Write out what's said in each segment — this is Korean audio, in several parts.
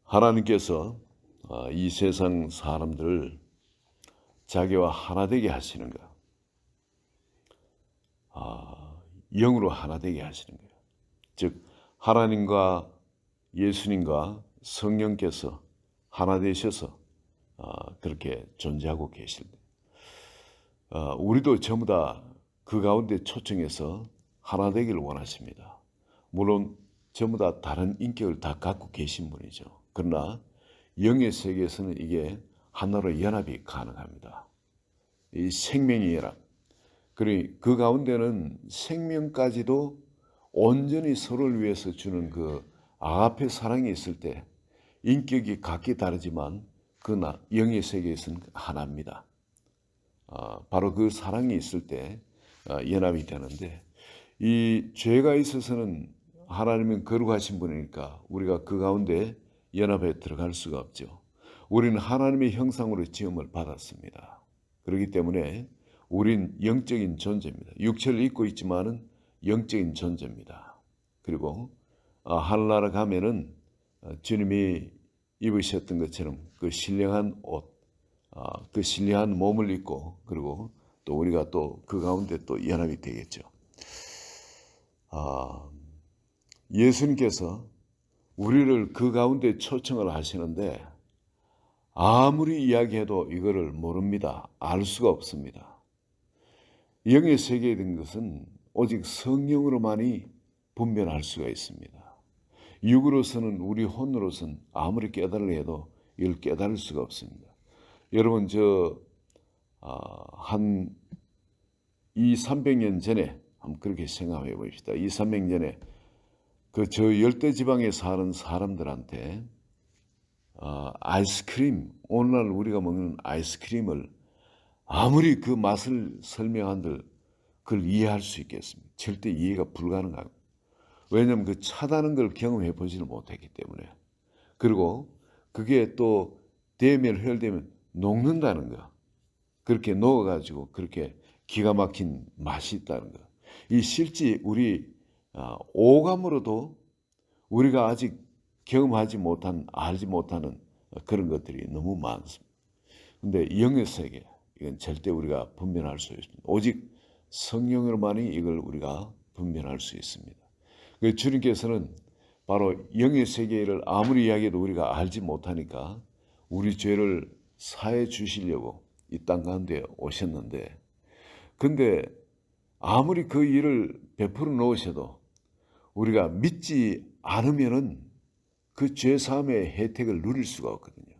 하나님께서 이 세상 사람들을 자기와 하나 되게 하시는가? 영으로 하나 되게 하시는 거예요. 즉 하나님과 예수님과 성령께서 하나 되셔서 그렇게 존재하고 계실 때 우리도 전부 다 그 가운데 초청해서 하나 되기를 원하십니다. 물론 전부 다 다른 인격을 다 갖고 계신 분이죠. 그러나 영의 세계에서는 이게 하나로 연합이 가능합니다. 이 생명의 연합. 그리고 그 가운데는 생명까지도 온전히 서로를 위해서 주는 그 아가페 사랑이 있을 때 인격이 각기 다르지만 그 영의 세계에서는 하나입니다. 바로 그 사랑이 있을 때 연합이 되는데, 이 죄가 있어서는 하나님은 거룩하신 분이니까 우리가 그 가운데 연합에 들어갈 수가 없죠. 우리는 하나님의 형상으로 지음을 받았습니다. 그렇기 때문에 우린 영적인 존재입니다. 육체를 입고 있지만은 영적인 존재입니다. 그리고 하늘나라 가면은 주님이 입으셨던 것처럼 그 신령한 옷, 그 신령한 몸을 입고, 그리고 또 우리가 또 그 가운데 또 연합이 되겠죠. 예수님께서 우리를 그 가운데 초청을 하시는데 아무리 이야기해도 이거를 모릅니다. 알 수가 없습니다. 영의 세계에 든 것은 오직 성령으로만이 분별할 수가 있습니다. 육으로서는, 우리 혼으로서는 아무리 깨달으려 해도 이걸 깨달을 수가 없습니다. 여러분, 한 200~300년 전에 한번 그렇게 생각해 봅시다. 200~300년 전에 저 열대 지방에 사는 사람들한테 아이스크림, 오늘날 우리가 먹는 아이스크림을 아무리 그 맛을 설명한들 그걸 이해할 수 있겠습니까? 절대 이해가 불가능하고, 왜냐하면 그 차다는 걸 경험해 보지를 못했기 때문에. 그리고 그게 또 대면 혈되면 녹는다는 거, 그렇게 녹아가지고 그렇게 기가 막힌 맛이 있다는 거. 이 실제 우리 오감으로도 우리가 아직 경험하지 못한, 알지 못하는 그런 것들이 너무 많습니다. 근데 영의 세계, 이건 절대 우리가 분별할 수 있습니다. 오직 성령으로만이 이걸 우리가 분별할 수 있습니다. 그래서 주님께서는 바로 영의 세계를 아무리 이야기해도 우리가 알지 못하니까 우리 죄를 사해 주시려고 이 땅 가운데 오셨는데, 근데 아무리 그 일을 베풀어 놓으셔도 우리가 믿지 않으면은 그 죄사함의 혜택을 누릴 수가 없거든요.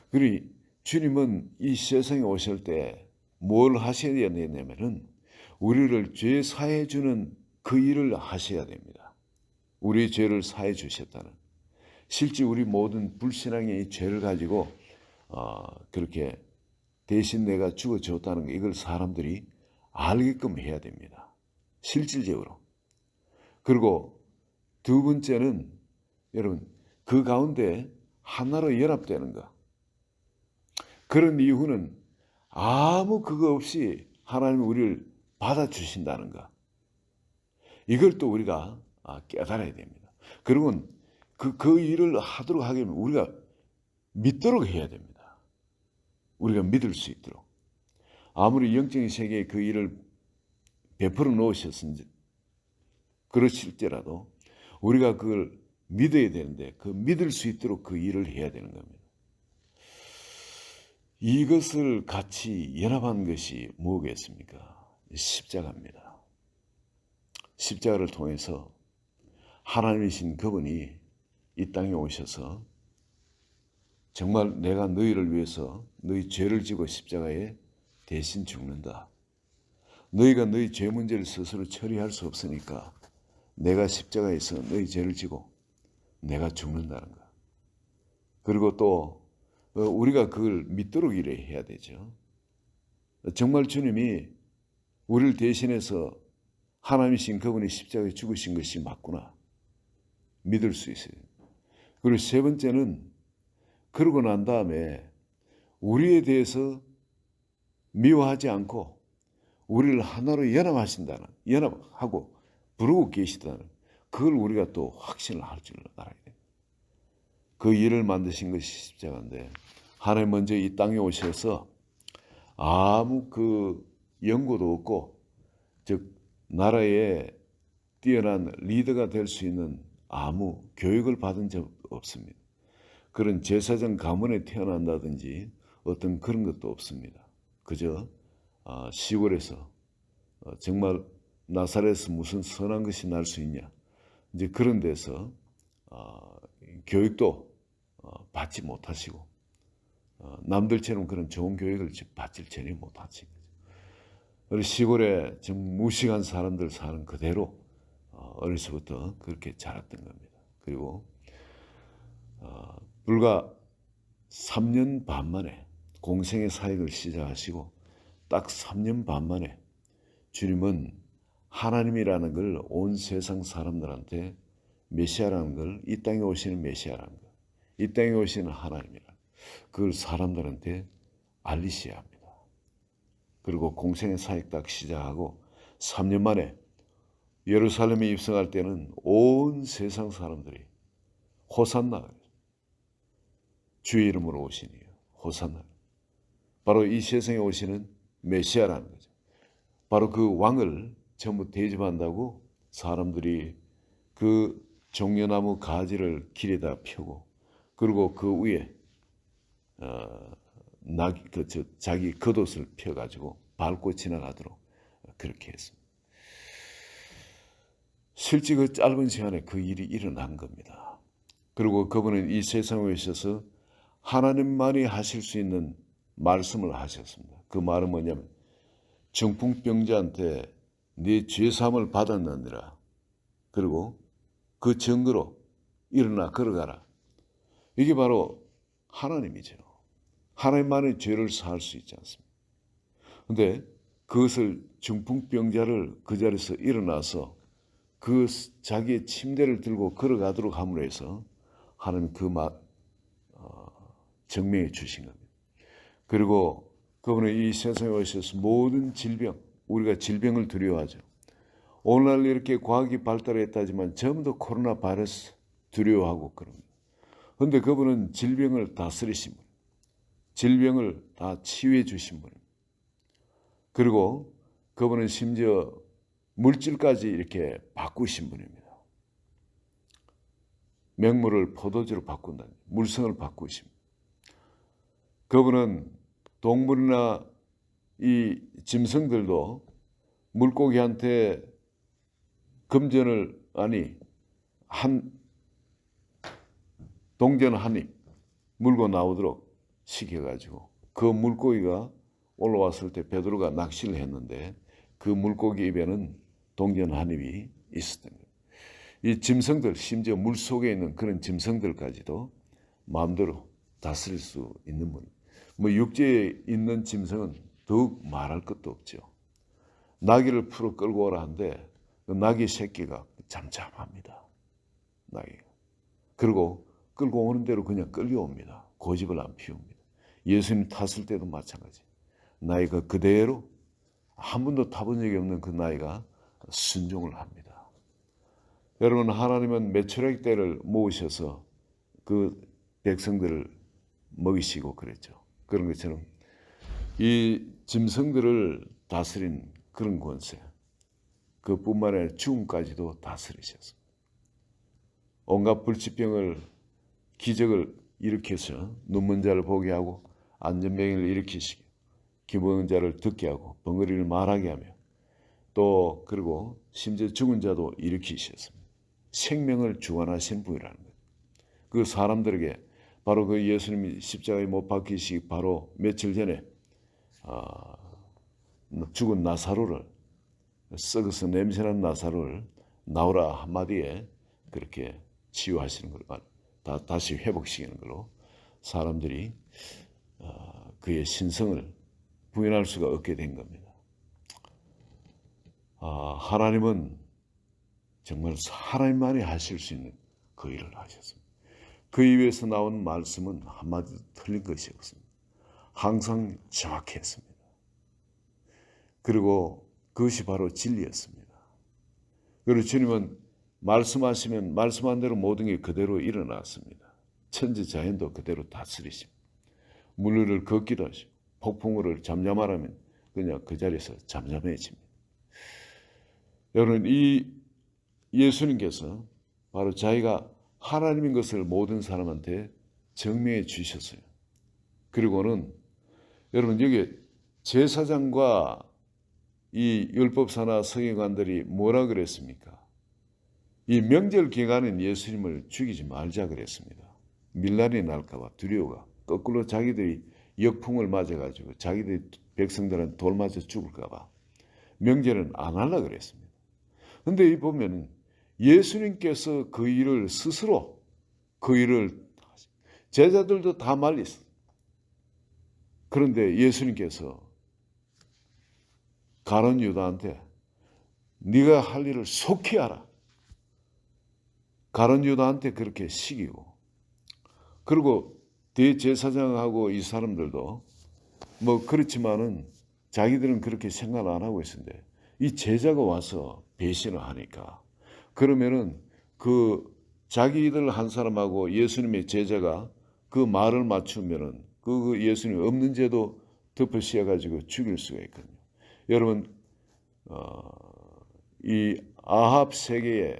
그러니 주님은 이 세상에 오실 때 뭘 하셔야 되냐면은 우리를 죄 사해 주는 그 일을 하셔야 됩니다. 우리의 죄를 사해 주셨다는, 실제 우리 모든 불신앙의 죄를 가지고 그렇게 대신 내가 죽어줬다는 거, 이걸 사람들이 알게끔 해야 됩니다. 실질적으로. 그리고 두 번째는 여러분, 그 가운데 하나로 연합되는 것. 그런 이유는 아무 그거 없이 하나님이 우리를 받아주신다는 것. 이걸 또 우리가 깨달아야 됩니다. 그러면 그 일을 하도록 하게 되면 우리가 믿도록 해야 됩니다. 우리가 믿을 수 있도록. 아무리 영적인 세계에 그 일을 베풀어 놓으셨은지 그러실지라도 우리가 그걸 믿어야 되는데, 그 믿을 수 있도록 그 일을 해야 되는 겁니다. 이것을 같이 연합한 것이 뭐겠습니까? 십자가입니다. 십자가를 통해서 하나님이신 그분이 이 땅에 오셔서 정말 내가 너희를 위해서 너희 죄를 지고 십자가에 대신 죽는다. 너희가 너희 죄 문제를 스스로 처리할 수 없으니까 내가 십자가에서 너희 죄를 지고 내가 죽는다는 것. 그리고 또 우리가 그걸 믿도록 일을 해야 되죠. 정말 주님이 우리를 대신해서 하나님이신 그분이 십자가에 죽으신 것이 맞구나 믿을 수 있어요. 그리고 세 번째는, 그러고 난 다음에 우리에 대해서 미워하지 않고 우리를 하나로 연합하신다는, 연합하고 부르고 계시다는, 그걸 우리가 또 확신을 할 줄 알아야 돼요. 그 일을 만드신 것이 십자가인데 하나님 먼저 이 땅에 오셔서 아무 그 연고도 없고 즉 나라의 뛰어난 리더가 될 수 있는 아무 교육을 받은 적 없습니다. 그런 제사장 가문에 태어난다든지 어떤 그런 것도 없습니다. 그저 시골에서 정말 나사렛에서 무슨 선한 것이 날 수 있냐 이제 그런 데서 교육도 받지 못하시고 남들처럼 그런 좋은 교육을 받질 전혀 못하신 거죠. 그리고 시골에 좀 무식한 사람들 사는 그대로 어려서부터 그렇게 자랐던 겁니다. 그리고 불과 3년 반 만에 공생의 사역을 시작하시고 딱 3년 반 만에 주님은 하나님이라는 걸 온 세상 사람들한테 메시아라는 걸 이 땅에 오시는 메시아라는 걸 이 땅에 오시는 하나님이라는 그걸 사람들한테 알리셔야 합니다. 그리고 공생의 사역 딱 시작하고 3년 만에 예루살렘에 입성할 때는 온 세상 사람들이 호산나 주의 이름으로 오시니요. 호산나. 바로 이 세상에 오시는 메시아라는 거죠. 바로 그 왕을 전부 대접한다고 사람들이 그 종려나무 가지를 길에다 펴고 그리고 그 위에 자기 겉옷을 펴가지고 밟고 지나가도록 그렇게 했습니다. 실제 그 짧은 시간에 그 일이 일어난 겁니다. 그리고 그분은 이 세상에 오셔서 하나님만이 하실 수 있는 말씀을 하셨습니다. 그 말은 뭐냐면 중풍병자한테 네 죄사함을 받았느니라. 그리고 그 증거로 일어나 걸어가라. 이게 바로 하나님이죠. 하나님만이 죄를 사할 수 있지 않습니까? 그런데 그것을 중풍병자를 그 자리에서 일어나서 그 자기의 침대를 들고 걸어가도록 함으로 해서 하나님 그 증명해 주신 겁니다. 그리고 그분은 이 세상에 오셔서 모든 질병, 우리가 질병을 두려워하죠. 오늘날 이렇게 과학이 발달했다지만 전부 다 코로나 바이러스 두려워하고 그럽니다. 그런데 그분은 질병을 다스리신 분, 질병을 다 치유해 주신 분입니다. 그리고 그분은 심지어 물질까지 이렇게 바꾸신 분입니다. 맹물을 포도주로 바꾼다. 물성을 바꾸십니다. 그분은 동물이나 이 짐승들도 물고기한테 금전을 동전 한 입 물고 나오도록 시켜가지고 그 물고기가 올라왔을 때 베드로가 낚시를 했는데 그 물고기 입에는 동전 한 입이 있었던 거예요. 이 짐승들 심지어 물속에 있는 그런 짐승들까지도 마음대로 다스릴 수 있는 분. 육지에 있는 짐승은 더욱 말할 것도 없죠. 나귀를 풀어 끌고 오라 하는데 그 나귀 새끼가 잠잠합니다. 나귀가. 그리고 끌고 오는 대로 그냥 끌려옵니다. 고집을 안 피웁니다. 예수님 탔을 때도 마찬가지. 나이가 그대로 한 번도 타본 적이 없는 그 나이가 순종을 합니다. 여러분 하나님은 메추라기 떼를 모으셔서 그 백성들을 먹이시고 그랬죠. 그런 것처럼 이 짐승들을 다스린 그런 권세 그뿐만 아니라 죽음까지도 다스리셨습니다. 온갖 불치병을 기적을 일으켜서 눈먼 자를 보게 하고 안전병을 일으키시고 기부는 자를 듣게 하고 벙어리를 말하게 하며 또 그리고 심지어 죽은 자도 일으키셨습니다. 생명을 주관하신 분이라는 거예요. 그 사람들에게 바로 그 예수님이 십자가에 못 박히시기 바로 며칠 전에 죽은 나사로를 썩어서 냄새난 나사로를 나오라 한마디에 그렇게 치유하시는 걸 다시 회복시키는 걸로 사람들이 그의 신성을 부인할 수가 없게 된 겁니다. 하나님은 정말 하나님만이 하실 수 있는 그 일을 하셨습니다. 그 입에서 나온 말씀은 한마디도 틀린 것이 없습니다. 항상 정확했습니다. 그리고 그것이 바로 진리였습니다. 그리고 주님은 말씀하시면 말씀한 대로 모든 게 그대로 일어났습니다. 천지 자연도 그대로 다스리십니다. 물을 걷기도 하시고 폭풍우를 잠잠하라면 그냥 그 자리에서 잠잠해집니다. 여러분, 이 예수님께서 바로 자기가 하나님인 것을 모든 사람한테 증명해 주셨어요. 그리고는 여러분, 여기 제사장과 이 율법사나 서기관들이 뭐라 그랬습니까? 이 명절 기간엔 예수님을 죽이지 말자 그랬습니다. 밀란이 날까 봐 두려워가. 거꾸로 자기들이 역풍을 맞아가지고 자기들이 백성들은 돌 맞아 죽을까 봐 명절은 안 하려고 그랬습니다. 근데 이 보면 예수님께서 그 일을 스스로 제자들도 다 말렸어요. 그런데 예수님께서 가룟 유다한테 네가 할 일을 속히 하라. 가룟 유다한테 그렇게 시키고, 그리고 대제사장하고 이 사람들도 뭐 그렇지만은 자기들은 그렇게 생각 안 하고 있었는데 이 제자가 와서 배신을 하니까, 그러면은 그 자기들 한 사람하고 예수님의 제자가 그 말을 맞추면은 그 예수님 없는 죄도 덮어 씌워가지고 죽일 수가 있거든요. 여러분, 이 아합 세계에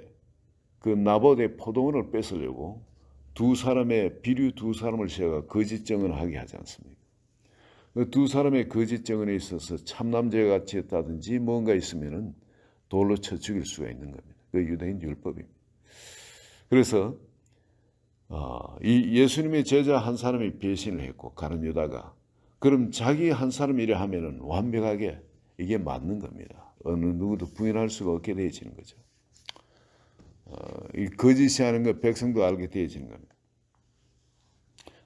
그 나봇의 포도원을 뺏으려고 비류 두 사람을 세워가 거짓 증언을 하게 하지 않습니까? 그 두 사람의 거짓 증언에 있어서 참남죄가 같이 했다든지 뭔가 있으면은 돌로 쳐 죽일 수가 있는 겁니다. 그 유대인 율법입니다. 그래서 이 예수님의 제자 한 사람이 배신을 했고 가룟 유다가, 그럼 자기 한 사람 일을 하면은 완벽하게 이게 맞는 겁니다. 어느 누구도 부인할 수가 없게 되어지는 거죠. 이 거짓이 하는 거 백성도 알게 되어지는 겁니다.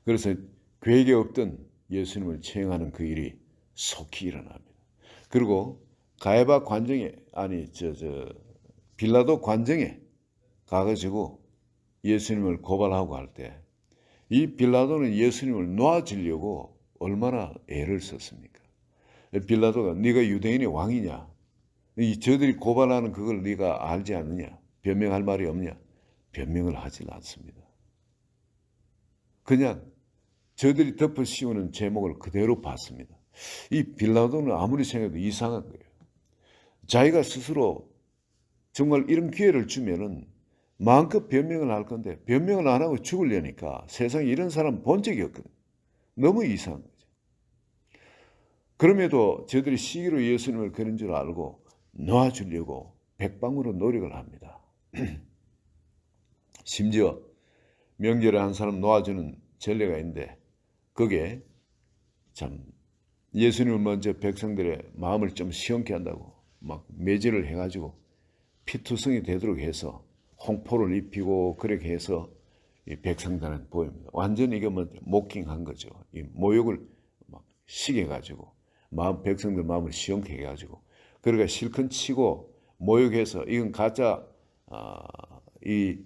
그래서 계획에 없던 예수님을 처형하는 그 일이 속히 일어납니다. 그리고 가야바 관정에 빌라도 관정에 가가지고 예수님을 고발하고 할 때 이 빌라도는 예수님을 놓아주려고 얼마나 애를 썼습니까? 빌라도가 네가 유대인의 왕이냐? 저들이 고발하는 그걸 네가 알지 않느냐? 변명할 말이 없냐? 변명을 하지 않습니다. 그냥 저들이 덮어 씌우는 제목을 그대로 봤습니다. 이 빌라도는 아무리 생각해도 이상한 거예요. 자기가 스스로 정말 이런 기회를 주면은 마음껏 변명을 할 건데 변명을 안 하고 죽으려니까 세상에 이런 사람 본 적이 없거든요. 너무 이상한 거죠. 그럼에도 저들이 시기로 예수님을 그런 줄 알고 놓아주려고 백방으로 노력을 합니다. 심지어 명절에 한 사람 놓아주는 전례가 있는데 그게 참 예수님을 먼저 백성들의 마음을 좀 시원케 한다고 막 매질을 해가지고 피투성이 되도록 해서 홍포를 입히고 그렇게 해서 이 백성들한테 보입니다. 완전히 이게 뭐 모킹한 거죠. 이 모욕을 막 시켜가지고 백성들 마음을 시원케 해가지고 그러니까 실컷 치고 모욕해서 이건 이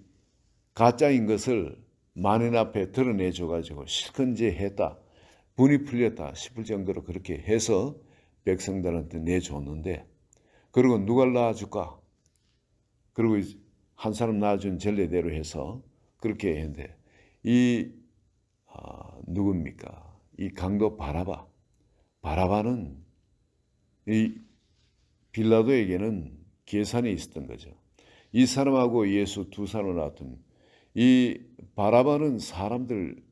가짜인 것을 만인 앞에 드러내줘가지고 실컷 이제 했다, 분이 풀렸다 싶을 정도로 그렇게 해서 백성들한테 내줬는데, 그리고 누가 낳아줄까? 그리고 한 사람 낳아준 전례대로 해서 그렇게 했는데 누굽니까? 이 강도 바라바는 이 빌라도에게는 계산이 있었던 거죠. 이 사람하고 예수 두 사람을 낳았던 이 바라바는 사람들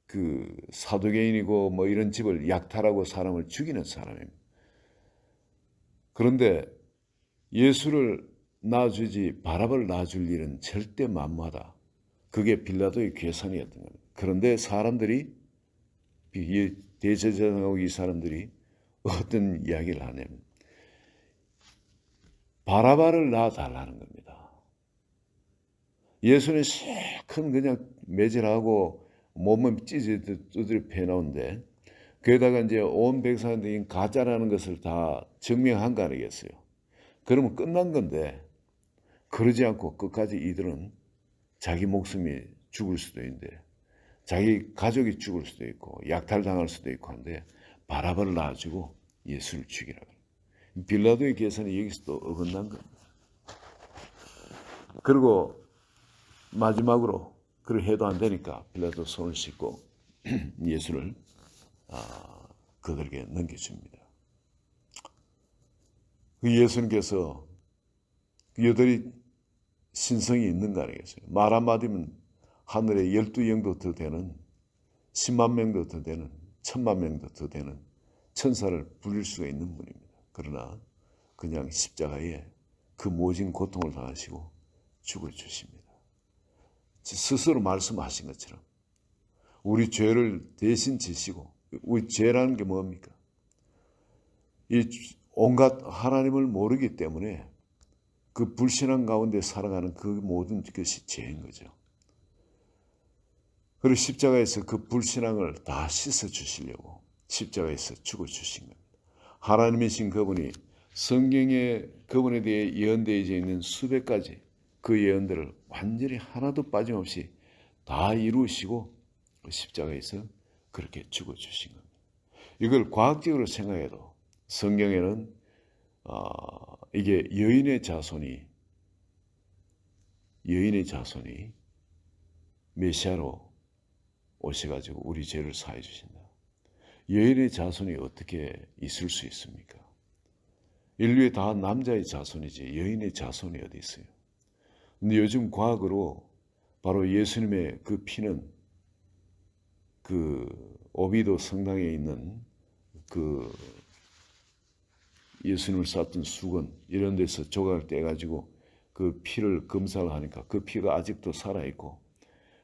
그 사두개인이고 뭐 이런 집을 약탈하고 사람을 죽이는 사람입니다. 그런데 예수를 낳아주지 바라바를 낳아줄 일은 절대 만무하다. 그게 빌라도의 계산이었던 겁니다. 그런데 사람들이 대제사장하고 이 사람들이 어떤 이야기를 하냐면 바라바를 낳아달라는 겁니다. 예수는 실컷 그냥 매질하고 몸은 찢어지듯 두드려 패놓은데 거기다가 이제 온 백성들이 가짜라는 것을 다 증명한 거 아니겠어요? 그러면 끝난 건데 그러지 않고 끝까지 이들은 자기 목숨이 죽을 수도 있는데 자기 가족이 죽을 수도 있고 약탈당할 수도 있고 한데 바라바를 놔주고 예수를 죽이라고. 빌라도의 계산이 여기서 또 어긋난 겁니다. 그리고 마지막으로 그걸 해도 안 되니까 빌라도 손을 씻고 예수를 그들에게 넘겨줍니다. 그 예수님께서 여들이 신성이 있는가 아니겠어요? 말 한마디면 하늘에 12영도 더 되는 10만 명도 더 되는 1000만 명도 더 되는 천사를 부릴 수가 있는 분입니다. 그러나 그냥 십자가에 그 모진 고통을 당하시고 죽어주십니다. 스스로 말씀하신 것처럼 우리 죄를 대신 지시고, 우리 죄라는 게 뭡니까? 이 온갖 하나님을 모르기 때문에 그 불신앙 가운데 살아가는 그 모든 것이 죄인 거죠. 그리고 십자가에서 그 불신앙을 다 씻어주시려고 십자가에서 죽어주신 겁니다. 하나님이신 그분이 성경에 그분에 대해 예언되어 있는 수백 가지 그 예언들을 완전히 하나도 빠짐없이 다 이루시고 십자가에서 그렇게 죽어주신 겁니다. 이걸 과학적으로 생각해도 성경에는 이게 여인의 자손이 메시아로 오셔가지고 우리 죄를 사해 주신다. 여인의 자손이 어떻게 있을 수 있습니까? 인류에 다 남자의 자손이지 여인의 자손이 어디 있어요? 근데 요즘 과학으로 바로 예수님의 그 피는 그 오비도 성당에 있는 그 예수님을 쌌던 수건 이런 데서 조각을 떼가지고 그 피를 검사를 하니까 그 피가 아직도 살아있고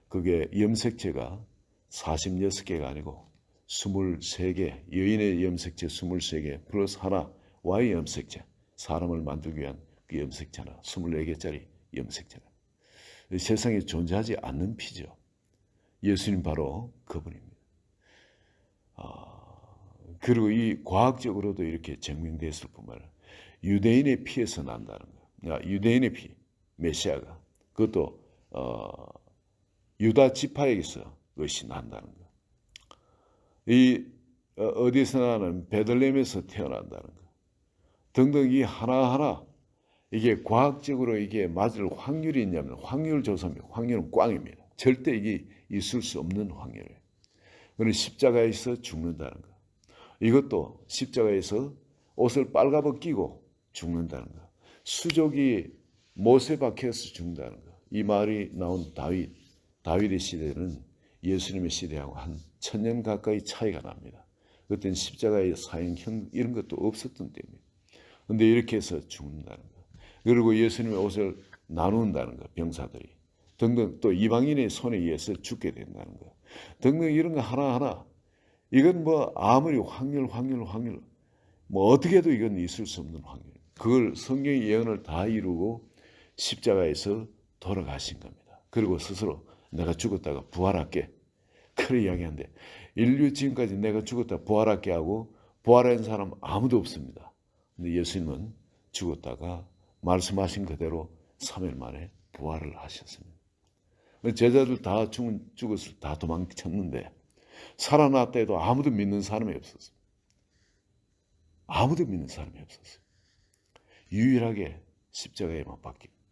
그게 염색체가 46개가 아니고 23개, 여인의 염색체 23개 플러스 하나 Y 염색체, 사람을 만들기 위한 그 염색체나 24개짜리 염색체나 세상에 존재하지 않는 피죠. 예수님 바로 그분입니다. 그리고 이 과학적으로도 이렇게 증명됐을 뿐만 아니라 유대인의 피에서 난다는 거예요. 유대인의 피, 메시아가 그것도 유다 지파에게서 그것이 난다는 거예요. 이 어디서 나는 베들레헴에서 태어난다는 거 등등 이 하나하나 이게 과학적으로 이게 맞을 확률이 있냐면 확률 조사입니다. 확률은 꽝입니다. 절대 이게 있을 수 없는 확률이에요. 그는 십자가에서 죽는다는 거. 이것도 십자가에서 옷을 빨가벗기고 죽는다는 거. 수족이 못에 박혀서 죽는다는 거. 이 말이 나온 다윗의 시대는 예수님의 시대하고 한 1000년 가까이 차이가 납니다. 그때는 십자가의 사형형 이런 것도 없었던 때입니다. 그런데 이렇게 해서 죽는다는 거. 그리고 예수님의 옷을 나눈다는 거. 병사들이. 등등 또 이방인의 손에 의해서 죽게 된다는 거. 등등 이런 거 하나하나 이건 뭐 아무리 확률 뭐 어떻게 해도 이건 있을 수 없는 확률. 그걸 성경의 예언을 다 이루고 십자가에서 돌아가신 겁니다. 그리고 스스로 내가 죽었다가 부활할게. 그래 이야기하는데 인류 지금까지 내가 죽었다 부활할게 하고 부활한 사람 아무도 없습니다. 근데 예수님은 죽었다가 말씀하신 그대로 3일 만에 부활을 하셨습니다. 제자들 다 죽었을 다 도망쳤는데 살아났다 해도 아무도 믿는 사람이 없었어요. 아무도 믿는 사람이 없었어요. 유일하게 십자가에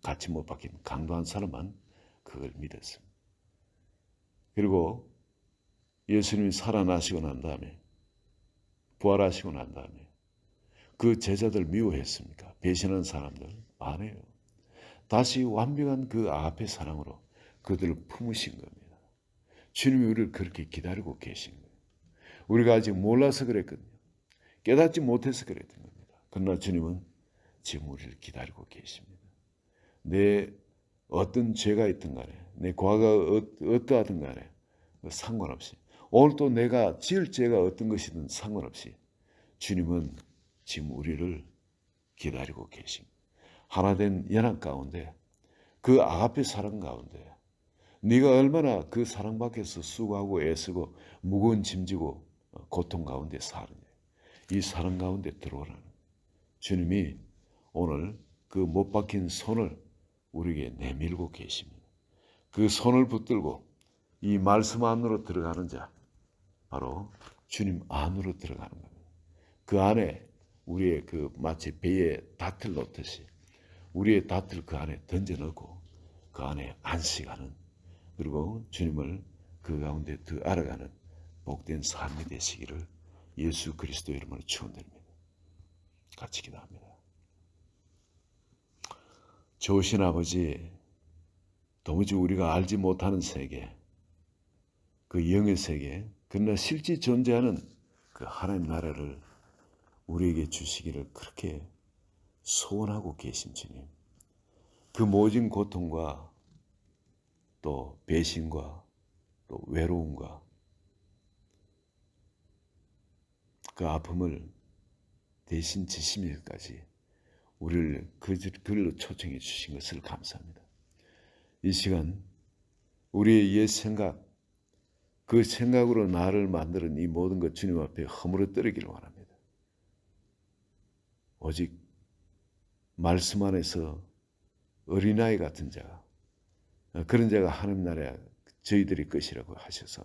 같이 못 박힌 강도한 사람만 그걸 믿었습니다. 그리고 예수님이 살아나시고 난 다음에 부활하시고 난 다음에 그 제자들 미워했습니까? 배신한 사람들 안 해요. 다시 완벽한 그 앞의 사랑으로 그들을 품으신 겁니다. 주님이 우리를 그렇게 기다리고 계신 거예요. 우리가 아직 몰라서 그랬거든요. 깨닫지 못해서 그랬던 겁니다. 그러나 주님은 지금 우리를 기다리고 계십니다. 내 어떤 죄가 있든 간에 내 과거가 어떠하든 간에 상관없이 오늘 또 내가 지을 죄가 어떤 것이든 상관없이 주님은 지금 우리를 기다리고 계십니다. 하나된 연합 가운데 그 아가페 사랑 가운데 네가 얼마나 그 사랑 밖에서 수고하고 애쓰고 무거운 짐지고 고통 가운데 사느냐. 이 사랑 가운데 들어오라는 주님이 오늘 그 못 박힌 손을 우리에게 내밀고 계십니다. 그 손을 붙들고 이 말씀 안으로 들어가는 자 바로 주님 안으로 들어가는 겁니다. 그 안에 우리의 그 마치 배에 닷을 놓듯이 우리의 닷을 그 안에 던져넣고 그 안에 안식하는 그리고 주님을 그 가운데 더 알아가는 복된 삶이 되시기를 예수 그리스도 이름으로 축원드립니다. 같이 기도합니다. 좋으신 아버지, 도무지 우리가 알지 못하는 세계, 그 영의 세계, 그러나 실제 존재하는 그 하나님 나라를 우리에게 주시기를 그렇게 소원하고 계신 주님. 그 모진 고통과 또 배신과 또 외로움과 그 아픔을 대신 지시면까지 우리를 그걸로 초청해 주신 것을 감사합니다. 이 시간 우리의 옛 생각, 그 생각으로 나를 만드는 이 모든 것 주님 앞에 허물어뜨리기를 원합니다. 오직 말씀 안에서 어린아이 같은 자가, 그런 자가 하나님 나라에 저희들의 것이라고 하셔서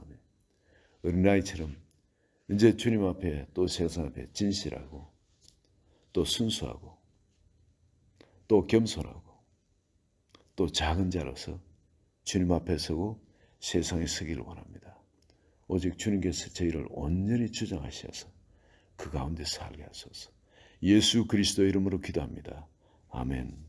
어린아이처럼 이제 주님 앞에 또 세상 앞에 진실하고 또 순수하고 또 겸손하고 또 작은 자로서 주님 앞에 서고 세상에 서기를 원합니다. 오직 주님께서 저희를 온전히 주장하셔서 그 가운데 살게 하소서. 예수 그리스도 이름으로 기도합니다. 아멘.